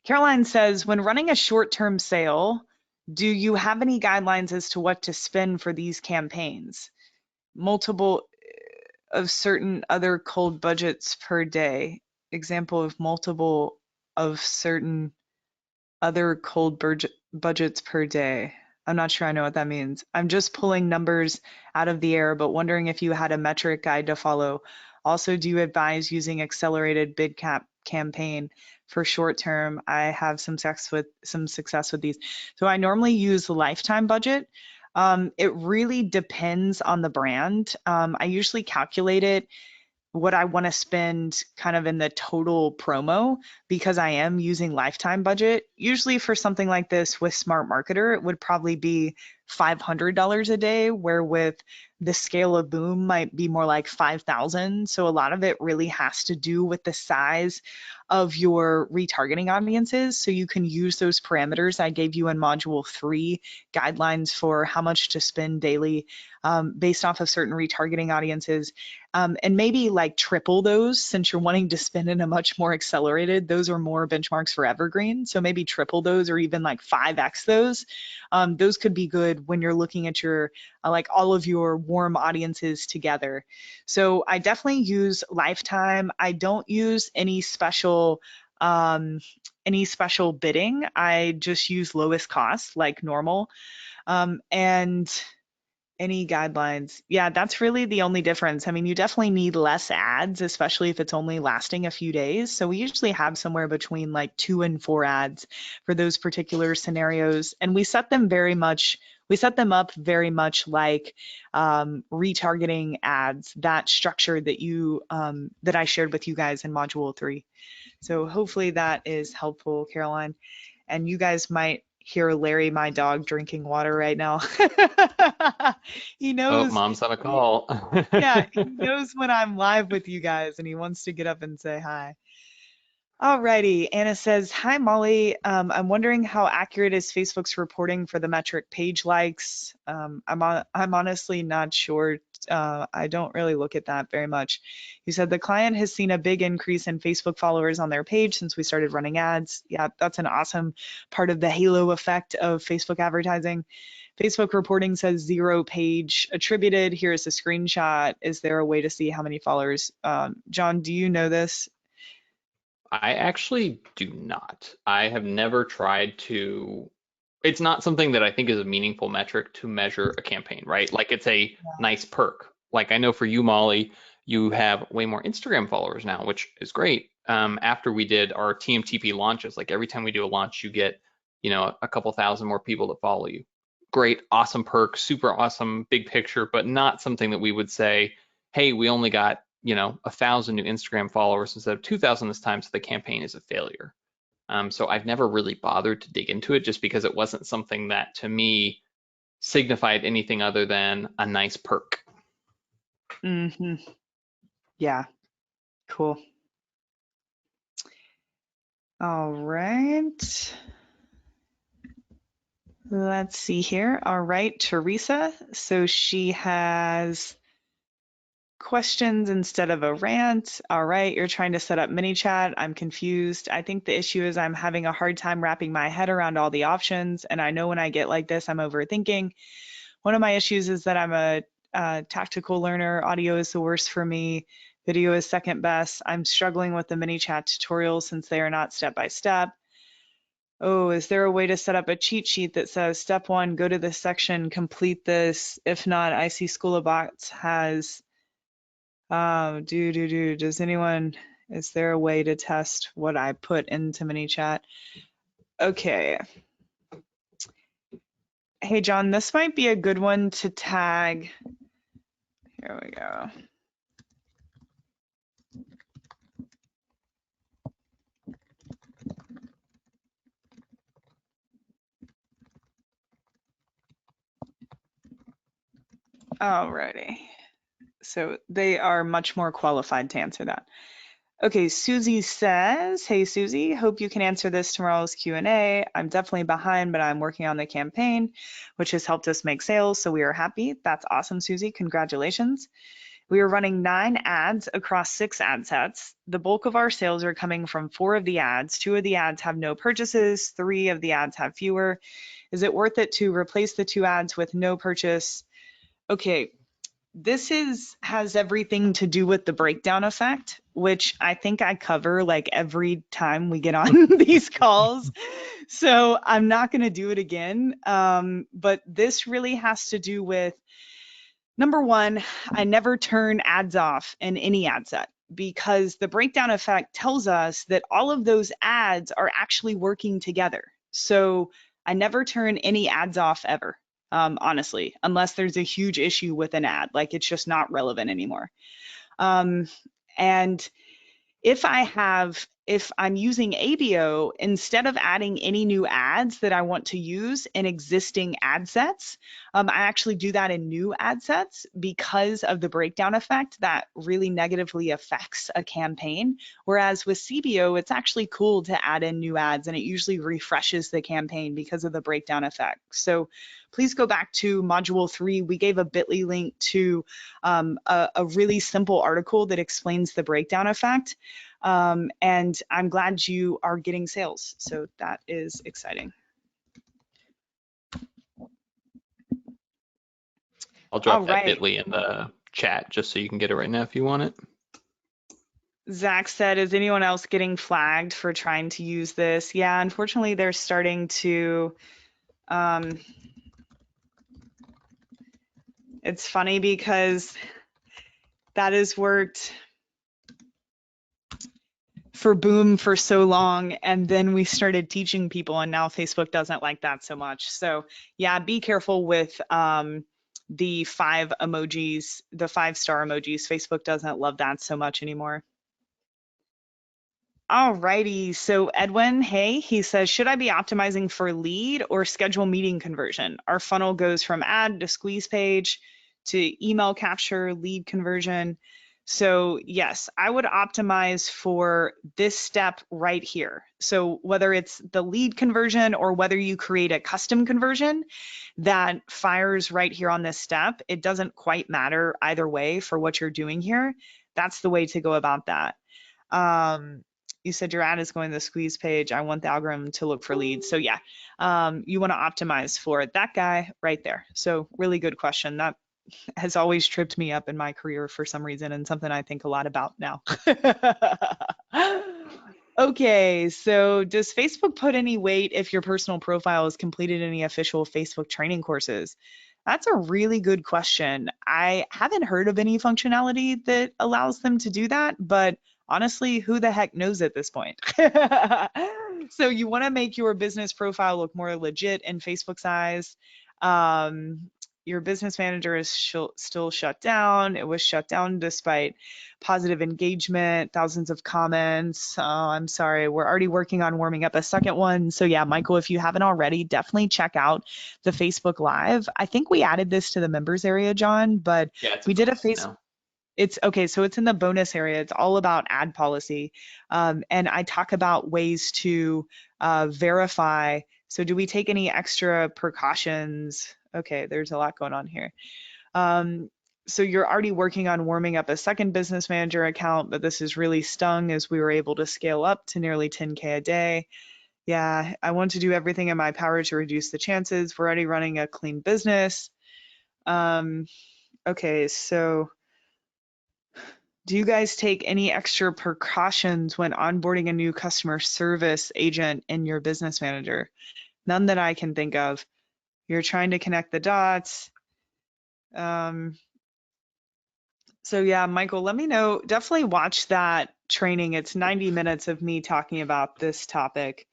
Caroline says, when running a short-term sale, do you have any guidelines as to what to spend for these campaigns? Multiple of certain other cold budgets per day. Example of multiple of certain other cold budgets per day. I'm not sure I know what that means. I'm just pulling numbers out of the air, but wondering if you had a metric guide to follow. Also, do you advise using accelerated bid cap campaign for short term? I have some success with these. So I normally use the lifetime budget. It really depends on the brand. I usually calculate it what I want to spend kind of in the total promo, because I am using lifetime budget. Usually for something like this with Smart Marketer, it would probably be $500 a day, where with the scale of Boom might be more like 5,000. So a lot of it really has to do with the size of your retargeting audiences. So you can use those parameters I gave you in module 3, guidelines for how much to spend daily based off of certain retargeting audiences, and maybe like triple those, since you're wanting to spend in a much more accelerated. Those are more benchmarks for evergreen. So maybe triple those, or even like 5x those. Those could be good when you're looking at your like all of your warm audiences together. So I definitely use lifetime. I don't use any special bidding. I just use lowest cost like normal. And any guidelines? Yeah, that's really the only difference. I mean, you definitely need less ads, especially if it's only lasting a few days. So we usually have somewhere between like 2 and 4 ads for those particular scenarios. And we set them up very much like retargeting ads, that structure that that I shared with you guys in module 3. So hopefully that is helpful, Caroline. And you guys might hear Larry, my dog, drinking water right now. He Oh, knows, mom's on a call. yeah, he knows when I'm live with you guys and he wants to get up and say hi. Alrighty, Anna says, hi Molly. I'm wondering how accurate is Facebook's reporting for the metric page likes. I'm honestly not sure. I don't really look at that very much. You said the client has seen a big increase in Facebook followers on their page since we started running ads. Yeah, that's an awesome part of the halo effect of Facebook advertising. Facebook reporting says 0 page attributed. Here's a screenshot. Is there a way to see how many followers? John, do you know this? I actually do not. I have never tried to. It's not something that I think is a meaningful metric to measure a campaign, right? Like it's a nice perk. Like I know for you, Molly, you have way more Instagram followers now, which is great. After we did our TMTP launches, like every time we do a launch, you get, a couple thousand more people that follow you. Great, awesome perk, super awesome, big picture, but not something that we would say, hey, we only got, 1,000 new Instagram followers instead of 2,000 this time, so the campaign is a failure. So I've never really bothered to dig into it just because it wasn't something that to me signified anything other than a nice perk. Mm-hmm. Yeah, cool. All right. Let's see here. All right, Teresa. So she has questions instead of a rant. All right, you're trying to set up mini chat. I'm confused. I think the issue is I'm having a hard time wrapping my head around all the options. And I know when I get like this, I'm overthinking. One of my issues is that I'm a tactical learner. Audio is the worst for me. Video is second best. I'm struggling with the mini chat tutorials since they are not step by step. Oh, is there a way to set up a cheat sheet that says step 1, go to this section, complete this? If not, I see School of Bots has does anyone, is there a way to test what I put into MiniChat? Okay. Hey, John, this might be a good one to tag. Here we go. Alrighty. So they are much more qualified to answer that. Okay, Susie says, hey Susie, hope you can answer this tomorrow's Q&A. I'm definitely behind, but I'm working on the campaign, which has helped us make sales, so we are happy. That's awesome, Susie, congratulations. We are running 9 ads across 6 ad sets. The bulk of our sales are coming from 4 of the ads. 2 of the ads have no purchases, 3 of the ads have fewer. Is it worth it to replace the 2 ads with no purchase? Okay, this has everything to do with the breakdown effect, which I think I cover like every time we get on these calls. So I'm not going to do it again. But this really has to do with, number one, I never turn ads off in any ad set, because the breakdown effect tells us that all of those ads are actually working together. So I never turn any ads off ever. Honestly, unless there's a huge issue with an ad, like it's just not relevant anymore. And if I'm using ABO, instead of adding any new ads that I want to use in existing ad sets, I actually do that in new ad sets because of the breakdown effect that really negatively affects a campaign. Whereas with CBO, it's actually cool to add in new ads and it usually refreshes the campaign because of the breakdown effect. So please go back to module 3. We gave a bit.ly link to a really simple article that explains the breakdown effect. And I'm glad you are getting sales. So that is exciting. I'll drop All that right. bit.ly in the chat just so you can get it right now if you want it. Zach said, is anyone else getting flagged for trying to use this? Yeah, unfortunately, they're starting to. It's funny because that has worked for Boom for so long, and then we started teaching people, and now Facebook doesn't like that so much. So yeah, be careful with the 5 emojis, the 5-star emojis. Facebook doesn't love that so much anymore. All righty. So Edwin, hey, he says, should I be optimizing for lead or schedule meeting conversion? Our funnel goes from ad to squeeze page to email capture, lead conversion. So yes, I would optimize for this step right here. So whether it's the lead conversion or whether you create a custom conversion that fires right here on this step, it doesn't quite matter either way for what you're doing here. That's the way to go about that. You said your ad is going to the squeeze page. I want the algorithm to look for leads. So yeah, you want to optimize for that guy right there. So really good question. That has always tripped me up in my career for some reason and something I think a lot about now. Okay, so does Facebook put any weight if your personal profile has completed any official Facebook training courses? That's a really good question. I haven't heard of any functionality that allows them to do that, but honestly, who the heck knows at this point? So you want to make your business profile look more legit in Facebook's eyes. Your business manager is still shut down. It was shut down despite positive engagement, thousands of comments. Oh, I'm sorry. We're already working on warming up a second one. So yeah, Michael, if you haven't already, definitely check out the Facebook Live. I think we added this to the members area, John, but Yeah, it's we in did a bonus Facebook. now. It's okay, so it's in the bonus area. It's all about ad policy. And I talk about ways to verify. So do we take any extra precautions? Okay, there's a lot going on here. So you're already working on warming up a second business manager account, but this has really stung as we were able to scale up to nearly 10K a day. Yeah, I want to do everything in my power to reduce the chances. We're already running a clean business. Okay, so do you guys take any extra precautions when onboarding a new customer service agent in your business manager? None that I can think of. You're trying to connect the dots. So yeah, Michael, let me know. Definitely watch that training. It's 90 minutes of me talking about this topic.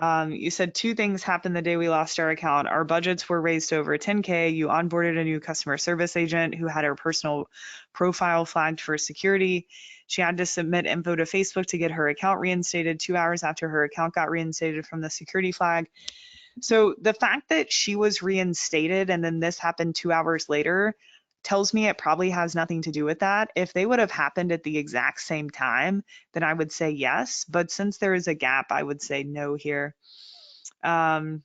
You said 2 things happened the day we lost our account. Our budgets were raised to over 10K. You onboarded a new customer service agent who had her personal profile flagged for security. She had to submit info to Facebook to get her account reinstated 2 hours after her account got reinstated from the security flag. So the fact that she was reinstated and then this happened 2 hours later tells me it probably has nothing to do with that. If they would have happened at the exact same time, then I would say yes. But since there is a gap, I would say no here. I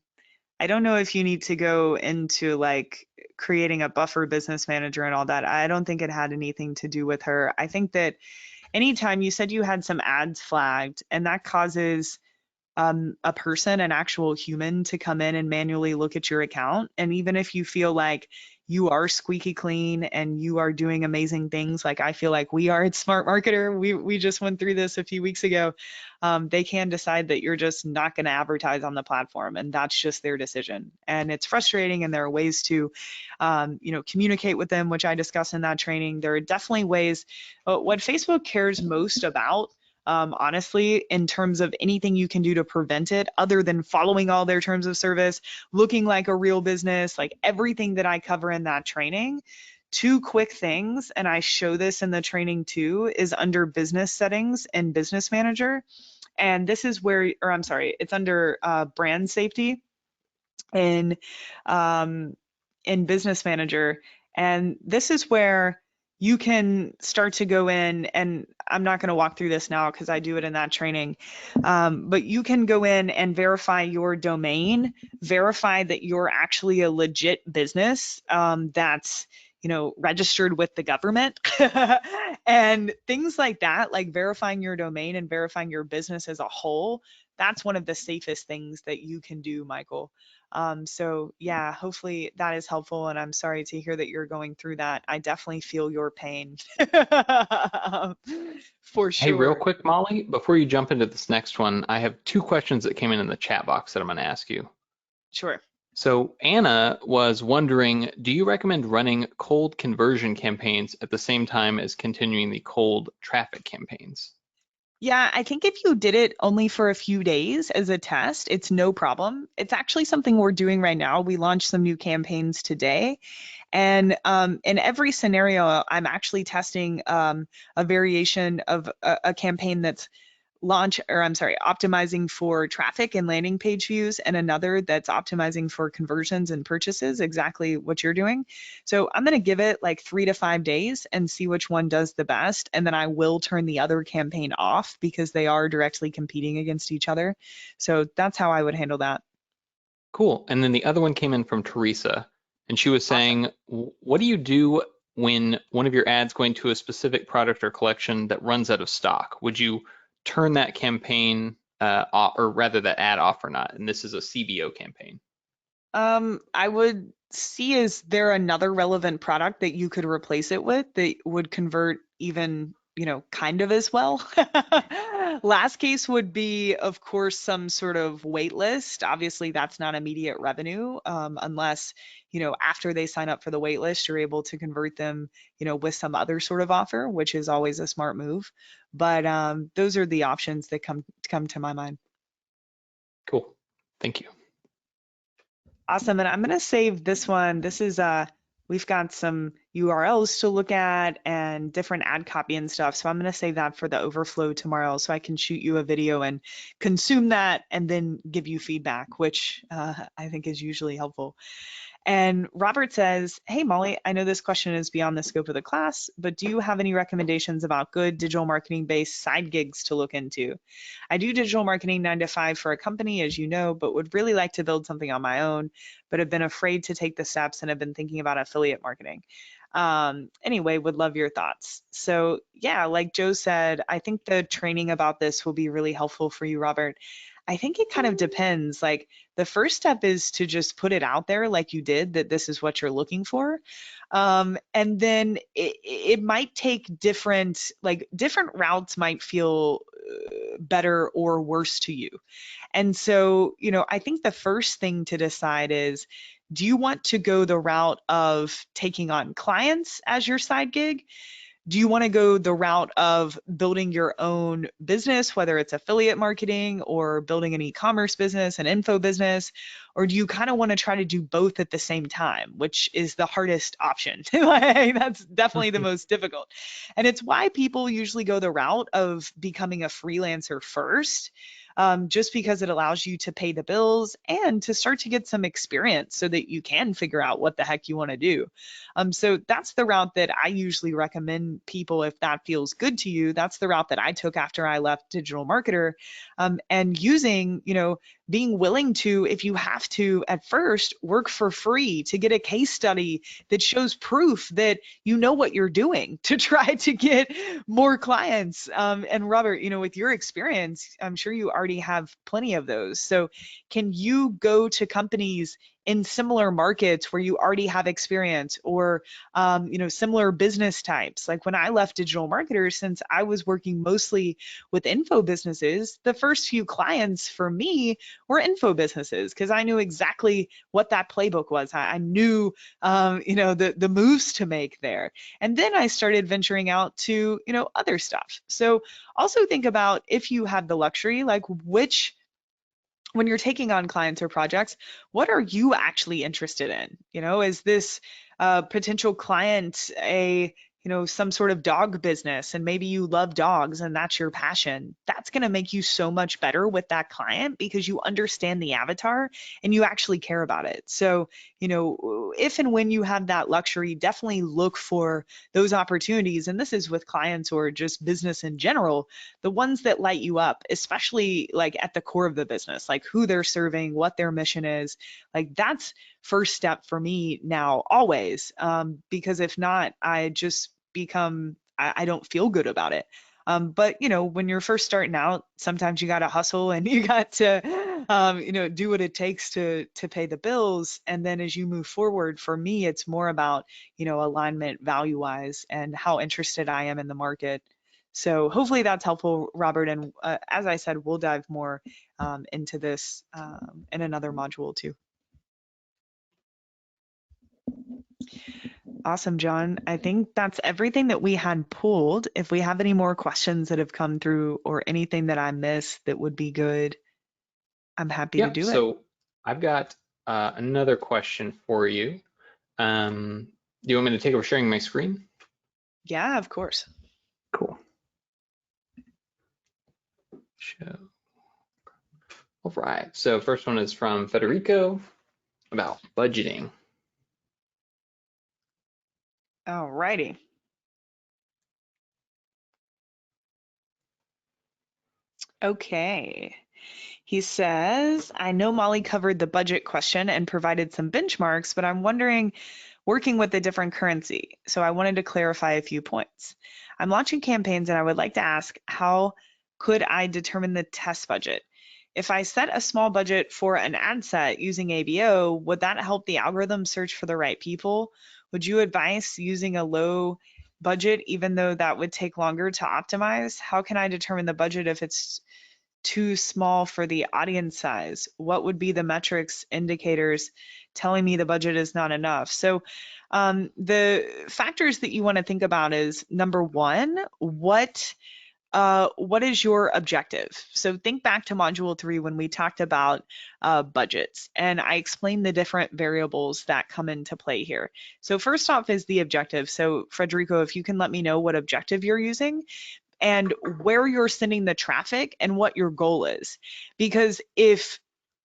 don't know if you need to go into like creating a buffer business manager and all that. I don't think it had anything to do with her. I think that anytime you said you had some ads flagged and that causes a person, an actual human, to come in and manually look at your account. And even if you feel like you are squeaky clean and you are doing amazing things, like I feel like we are at Smart Marketer, we just went through this a few weeks ago, they can decide that you're just not going to advertise on the platform, and that's just their decision. And it's frustrating, and there are ways to, communicate with them, which I discuss in that training. There are definitely ways. What Facebook cares most about, honestly, in terms of anything you can do to prevent it, other than following all their terms of service, looking like a real business, like everything that I cover in that training, two quick things, and I show this in the training too, is under business settings and business manager. And this is where, or I'm sorry, it's under brand safety in in Business Manager. And this is where you can start to go in, and I'm not going to walk through this now because I do it in that training, but you can go in and verify your domain, verify that you're actually a legit business that's registered with the government and things like that, like verifying your domain and verifying your business as a whole. That's one of the safest things that you can do, Michael. So yeah, hopefully that is helpful. And I'm sorry to hear that you're going through that. I definitely feel your pain for Hey, real sure. quick, Molly, before you jump into this next one, I have two questions that came in the chat box that I'm going to ask you. Sure. So Anna was wondering, do you recommend running cold conversion campaigns at the same time as continuing the cold traffic campaigns? Yeah, I think if you did it only for a few days as a test, it's no problem. It's actually something we're doing right now. We launched some new campaigns today. And in every scenario, I'm actually testing a variation of a campaign that's optimizing for traffic and landing page views, and another that's optimizing for conversions and purchases, exactly what you're doing. So I'm going to give it like 3 to 5 days and see which one does the best. And then I will turn the other campaign off because they are directly competing against each other. So that's how I would handle that. Cool. And then the other one came in from Teresa, and she was Awesome. saying, what do you do when one of your ads going to a specific product or collection that runs out of stock? Would you turn that campaign off, or rather that ad off or not? And this is a CBO campaign. I would see, is there another relevant product that you could replace it with that would convert even, kind of as well? Last case would be, of course, some sort of wait list. Obviously, that's not immediate revenue, unless, after they sign up for the wait list, you're able to convert them, with some other sort of offer, which is always a smart move. But those are the options that come to my mind. Cool. Thank you. Awesome. And I'm going to save this one. This is we've got some URLs to look at and different ad copy and stuff. So I'm going to save that for the overflow tomorrow so I can shoot you a video and consume that and then give you feedback, which I think is usually helpful. And Robert says, hey, Molly, I know this question is beyond the scope of the class, but do you have any recommendations about good digital marketing based side gigs to look into? I do digital marketing 9 to 5 for a company, as you know, but would really like to build something on my own, but have been afraid to take the steps and have been thinking about affiliate marketing. Anyway, would love your thoughts. So yeah, like Joe said, I think the training about this will be really helpful for you, Robert. I think it kind of depends. Like the first step is to just put it out there like you did, that this is what you're looking for. And then it might take different routes might feel better or worse to you. And so, I think the first thing to decide is, do you want to go the route of taking on clients as your side gig? Do you want to go the route of building your own business, whether it's affiliate marketing or building an e-commerce business, an info business, or do you kind of want to try to do both at the same time, which is the hardest option? Like, that's definitely the most difficult. And it's why people usually go the route of becoming a freelancer first, just because it allows you to pay the bills and to start to get some experience so that you can figure out what the heck you want to do. So that's the route that I usually recommend people if that feels good to you. That's the route that I took after I left Digital Marketer, and using, being willing to, if you have to at first, work for free to get a case study that shows proof that you know what you're doing to try to get more clients. And Robert, with your experience, I'm sure you already have plenty of those. So can you go to companies in similar markets where you already have experience, or similar business types? Like when I left Digital Marketers, since I was working mostly with info businesses, the first few clients for me were info businesses because I knew exactly what that playbook was. I knew the moves to make there. And then I started venturing out to other stuff. So also think about, if you have the luxury, like when you're taking on clients or projects, what are you actually interested in? Is this a potential client a some sort of dog business, and maybe you love dogs and that's your passion, that's going to make you so much better with that client because you understand the avatar and you actually care about it. So, if and when you have that luxury, definitely look for those opportunities. And this is with clients or just business in general, the ones that light you up, especially like at the core of the business, like who they're serving, what their mission is. Like that's first step for me now, always. Because if not, I just become, I don't feel good about it. But when you're first starting out, sometimes you got to hustle and you got to, do what it takes to pay the bills. And then as you move forward, for me, it's more about, alignment value wise and how interested I am in the market. So hopefully that's helpful, Robert. And as I said, we'll dive more into this in another module too. Awesome, John. I think that's everything that we had pulled. If we have any more questions that have come through or anything that I missed that would be good, I'm happy to Yep, do it. so I've got another question for you. Do you want me to take over sharing my screen? Yeah, of course. Cool. Show. All right, so first one is from Federico about budgeting. All righty. Okay. He says, I know Molly covered the budget question and provided some benchmarks, but I'm wondering, working with a different currency. So I wanted to clarify a few points. I'm launching campaigns and I would like to ask, how could I determine the test budget? If I set a small budget for an ad set using ABO, would that help the algorithm search for the right people? Would you advise using a low budget, even though that would take longer to optimize? How can I determine the budget if it's too small for the audience size? What would be the metrics indicators telling me the budget is not enough? So the factors that you want to think about is number one, what is your objective? So think back to module 3 when we talked about budgets, and I explained the different variables that come into play here. So first off is the objective. So Federico, if you can let me know what objective you're using and where you're sending the traffic and what your goal is. Because if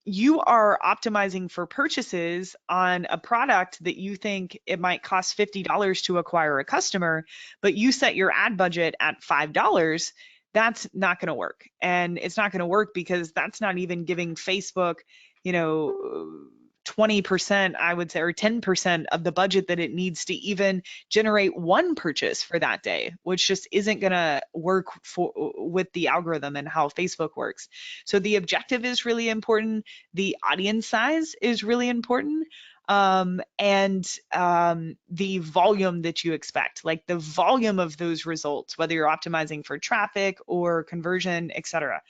you are optimizing for purchases on a product that you think it might cost $50 to acquire a customer, but you set your ad budget at $5, that's not going to work. And it's not going to work because that's not even giving Facebook, you know, 20%, I would say, or 10% of the budget that it needs to even generate one purchase for that day, which just isn't going to work with the algorithm and how Facebook works. So the objective is really important. The audience size is really important. And the volume that you expect, like the volume of those results, whether you're optimizing for traffic or conversion, etc.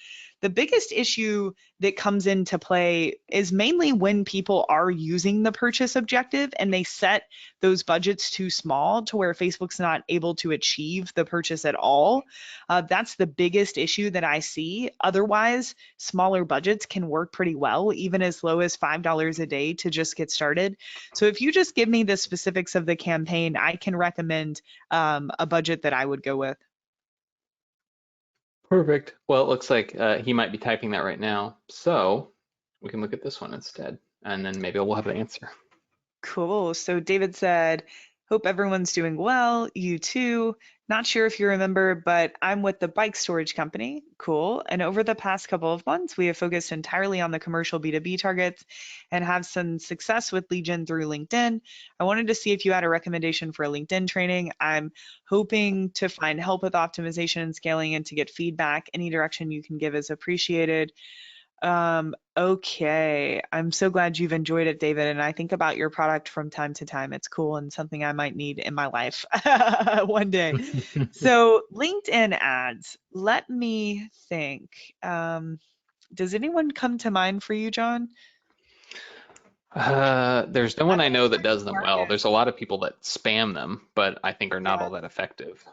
The biggest issue that comes into play is mainly when people are using the purchase objective and they set those budgets too small to where Facebook's not able to achieve the purchase at all. That's the biggest issue that I see. Otherwise, smaller budgets can work pretty well, even as low as $5 a day to just get started. So if you just give me the specifics of the campaign, I can recommend a budget that I would go with. Perfect. Well, it looks like he might be typing that right now. So we can look at this one instead, and then maybe we'll have the answer. Cool. So David said, hope everyone's doing well. You too. Not sure if you remember, but I'm with the bike storage company. Cool. And over the past couple of months, we have focused entirely on the commercial B2B targets and have some success with lead gen through LinkedIn. I wanted to see if you had a recommendation for a LinkedIn training. I'm hoping to find help with optimization and scaling and to get feedback. Any direction you can give is appreciated. Okay. I'm so glad you've enjoyed it, David. And I think about your product from time to time. It's cool and something I might need in my life one day. So LinkedIn ads, let me think. Does anyone come to mind for you, John? There's no one I know that does them well. Market. There's a lot of people that spam them, but I think are not Yeah. all that effective.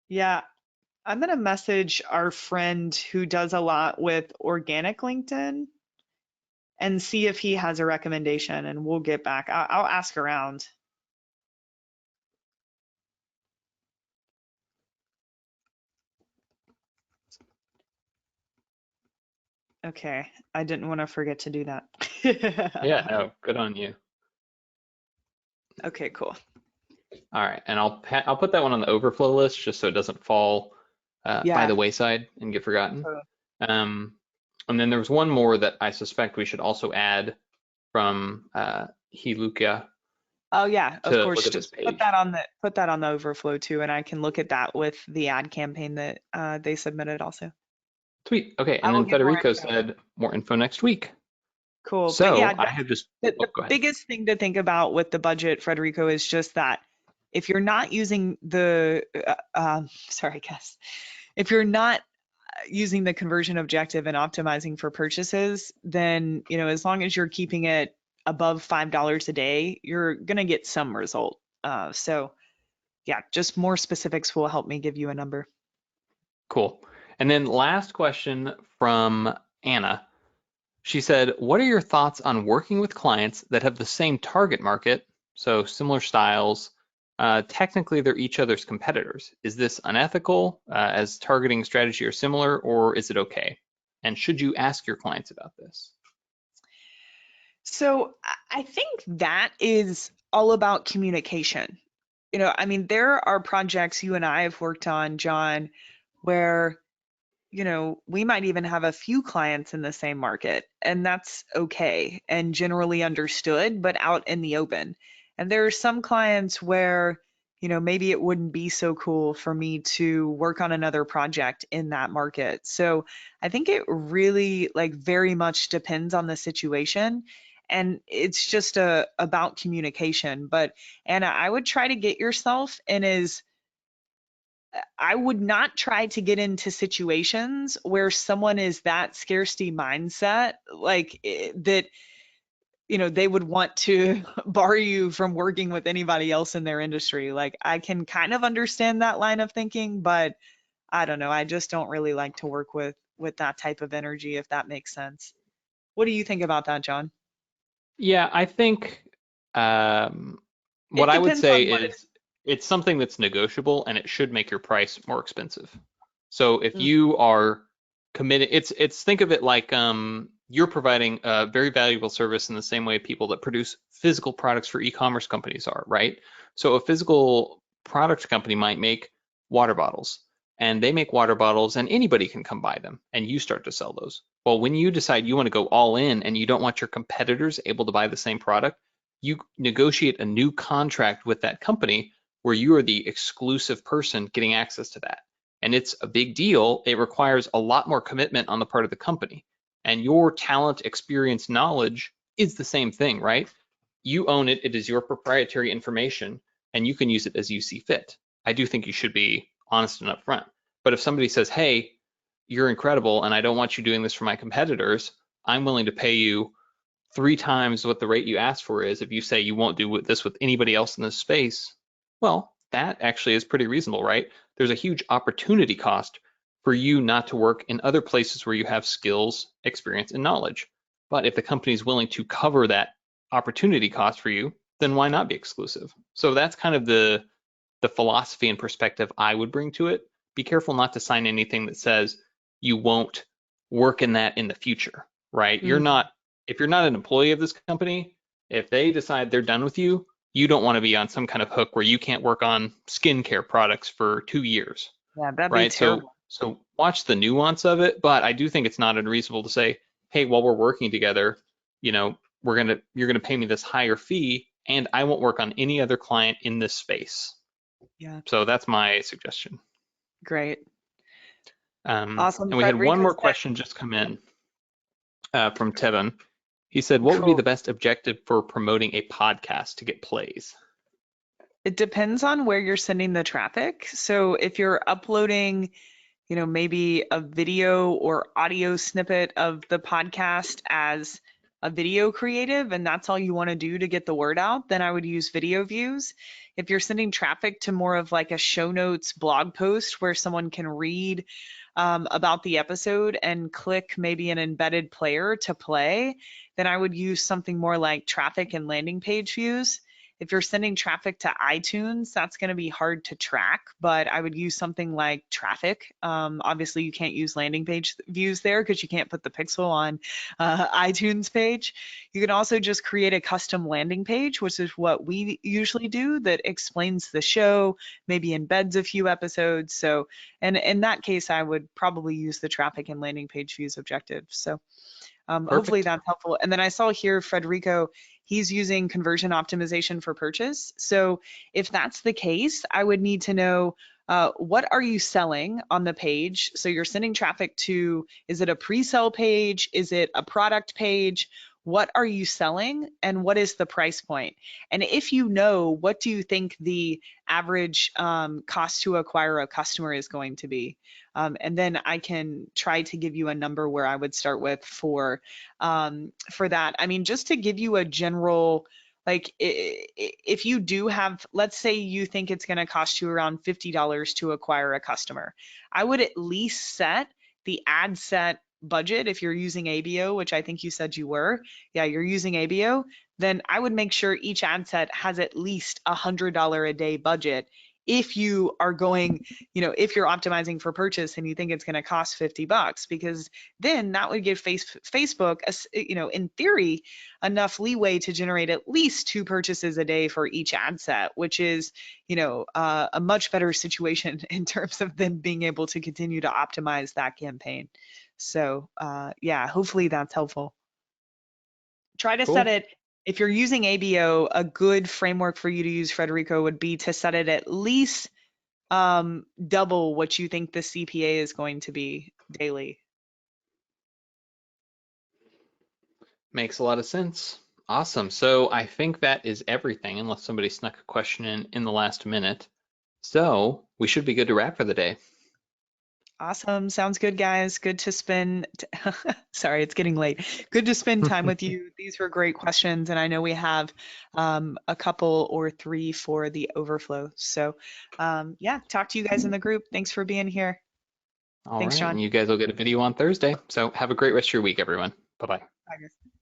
Yeah. I'm going to message our friend who does a lot with organic LinkedIn and see if he has a recommendation and we'll get back. I'll ask around. Okay, I didn't want to forget to do that. Yeah, no, good on you. Okay, cool. All right, and I'll put that one on the overflow list just so it doesn't fall by Yeah. the wayside and get forgotten. uh, Um, and then there's one more that I suspect we should also add from Hilukia Oh yeah, of to look course. at this Just page. put that on the overflow too, and I can look at that with the ad campaign that they submitted also. Sweet. Okay, I and will then get more Federico info. said more info next week. Cool. But So yeah, I have just, the go ahead. biggest thing to think about with the budget, Federico, is just that if you're not using the, sorry, Cass, if you're not using the conversion objective and optimizing for purchases, then, as long as you're keeping it above $5 a day, you're going to get some result. So yeah, just more specifics will help me give you a number. Cool. And then last question from Anna. She said, what are your thoughts on working with clients that have the same target market, so similar styles? Technically, they're each other's competitors. Is this unethical as targeting strategy are similar, or is it okay? And should you ask your clients about this? So I think that is all about communication. I mean, there are projects you and I have worked on, John, where, we might even have a few clients in the same market, and that's okay and generally understood, but out in the open. And there are some clients where, maybe it wouldn't be so cool for me to work on another project in that market. So I think it really like very much depends on the situation. And it's just about communication. But Anna, I would try to get yourself in as I would not try to get into situations where someone is that scarcity mindset, like that, they would want to bar you from working with anybody else in their industry. Like I can kind of understand that line of thinking, but I don't know. I just don't really like to work with that type of energy, if that makes sense. What do you think about that, John? Yeah, I think um, what It I would depends say on what it is it's something that's negotiable and it should make your price more expensive. So if is. you are committed, it's think of it like you're providing a very valuable service in the same way people that produce physical products for e-commerce companies are, right? So a physical product company might make water bottles, and they make water bottles and anybody can come buy them and you start to sell those. Well, when you decide you want to go all in and you don't want your competitors able to buy the same product, you negotiate a new contract with that company where you are the exclusive person getting access to that. And it's a big deal. It requires a lot more commitment on the part of the company. And your talent, experience, knowledge is the same thing, right? You own it. It is your proprietary information, and you can use it as you see fit. I do think you should be honest and upfront. But if somebody says, hey, you're incredible, and I don't want you doing this for my competitors, I'm willing to pay you 3 times what the rate you asked for is if you say you won't do this with anybody else in this space, well, that actually is pretty reasonable, right? There's a huge opportunity cost for you not to work in other places where you have skills, experience, and knowledge. But if the company is willing to cover that opportunity cost for you, then why not be exclusive? So that's kind of the philosophy and perspective I would bring to it. Be careful not to sign anything that says you won't work in that in the future, right? You're Mhm. not, if you're not an employee of this company, if they decide they're done with you, you don't want to be on some kind of hook where you can't work on skincare products for 2 years, Yeah, that'd be right? So terrible. so watch the nuance of it, but I do think it's not unreasonable to say, hey, while we're working together, you're gonna pay me this higher fee, and I won't work on any other client in this space. Yeah, So that's my suggestion. great. Awesome. And we had one Frederica more said, question just come in from Tevin. He said, what would be cool. the best objective for promoting a podcast to get plays? It depends on where you're sending the traffic. So if you're uploading, maybe a video or audio snippet of the podcast as a video creative, and that's all you want to do to get the word out, then I would use video views. If you're sending traffic to more of like a show notes blog post where someone can read about the episode and click maybe an embedded player to play, then I would use something more like traffic and landing page views. If you're sending traffic to iTunes, that's going to be hard to track, but I would use something like Traffic. Obviously, you can't use landing page views there because you can't put the pixel on iTunes page. You can also just create a custom landing page, which is what we usually do, that explains the show, maybe embeds a few episodes. So, and in that case, I would probably use the traffic and landing page views objective. So hopefully Perfect. that's helpful. And then I saw here, Frederico, he's using conversion optimization for purchase. So if that's the case, I would need to know what are you selling on the page? So you're sending traffic to, is it a pre-sale page? Is it a product page? What are you selling and what is the price point? And if you know, what do you think the average cost to acquire a customer is going to be? And then I can try to give you a number where I would start with for that. I mean, just to give you a general, like if you do have, let's say you think it's going to cost you around $50 to acquire a customer, I would at least set the ad set budget. If you're using ABO, which I think you said you were, yeah, you're using ABO, then I would make sure each ad set has at least $100 a day budget. If you are going, if you're optimizing for purchase and you think it's going to cost $50, because then that would give Facebook, in theory, enough leeway to generate at least 2 purchases a day for each ad set, which is, a much better situation in terms of them being able to continue to optimize that campaign. So yeah, hopefully that's helpful. Try to set Cool. it, if you're using ABO, a good framework for you to use, Frederico, would be to set it at least double what you think the CPA is going to be daily. Makes a lot of sense. Awesome. So I think that is everything, unless somebody snuck a question in the last minute. So we should be good to wrap for the day. Awesome. Sounds good, guys. Good to spend, sorry, it's getting late. Good to spend time with you. These were great questions, and I know we have a couple or 3 for the overflow. So yeah, talk to you guys in the group. Thanks for being here. All Thanks, right, John. and you guys will get a video on Thursday. So have a great rest of your week, everyone. Bye-bye. Bye, guys.